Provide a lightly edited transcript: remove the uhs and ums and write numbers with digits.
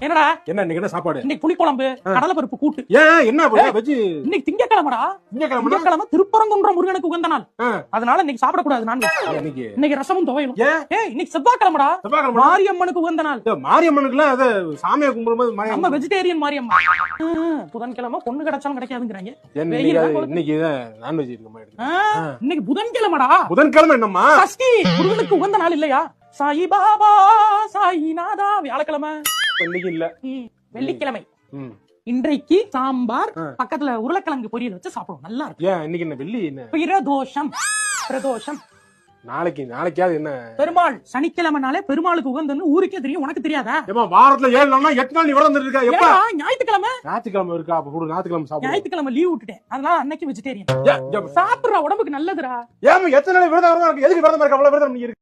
என்னடா என்ன இன்னைக்கு என்ன சாப்பாடு? இன்னைக்கு புளிக்குழம்பு கடலை பருப்பு கூட்டு. ஏன் என்ன வெஜ்? இன்னைக்கு திங்கக்கிழமைடா. திங்கக்கிழமை திருப்பரங்குன்றம் முருகனுக்கு உகந்த நாள். அதனால இன்னைக்கு சாப்பிடக்கூடாது நான்வெஜ். இன்னைக்கு ரசமும் துவையலும். இன்னைக்கு செவ்வாய்க்கிழமைடா. மாரியம்மனுக்கு உகந்த நாள். மாரியம்மனுக்குலாம் அது சாமியை கும்பிடும்போது நம்ம வெஜிடேரியன் மாரியம்மா. புதன்கிழமை பொண்ணு கிடைச்சாலும் கிடைக்காதுங்கிறாங்க. இன்னைக்கு நான்வெஜ் இருக்குமா? இன்னைக்கு புதன்கிழமைடா. புதன்கிழமை என்னம்மா? சஷ்டி முருகனுக்கு உகந்த நாள் இல்லையா? சாயி பாபா சாயிநாதா. வியாழக்கிழமை இன்னைக்கு இல்ல, வெள்ளிக்கிழமை. இன்றைக்கு சாம்பார் பக்கத்துல உருளைக்கிழங்கு பொரியல் வச்சு சாப்பிடுவோம். நல்லா இருக்கும். ஏன் இன்னைக்கு என்ன வெள்ளி? என்ன பிரதோஷம்? பிரதோஷம் நாளைக்காவது என்ன? பெருமாள். சனிக்கிழமைனாலே பெருமாளுக்கு உகந்தன்னு ஊருக்கே தெரியும். உனக்கு தெரியாதா? வாரத்துல 7 நாள்னா 8 நாள் நீ விரதம் இருக்கா? எப்ப? ஞாயிற்றுக்கிழமை இருக்கா? அப்ப ஞாயிற்றுக்கிழமை சாப்பிடு. ஞாயிற்றுக்கிழமை லீவ் விட்டுட்டேன். அதனால அன்னைக்கு வெஜிடேரியன் சாப்பிடுற உடம்புக்கு நல்லதுடா. ஏன் எத்தனை நாள் விரதம் இருக்கு? எதுக்கு விரதம் இருக்க? அவ்வளவு விரதம் நீ இருக்கு.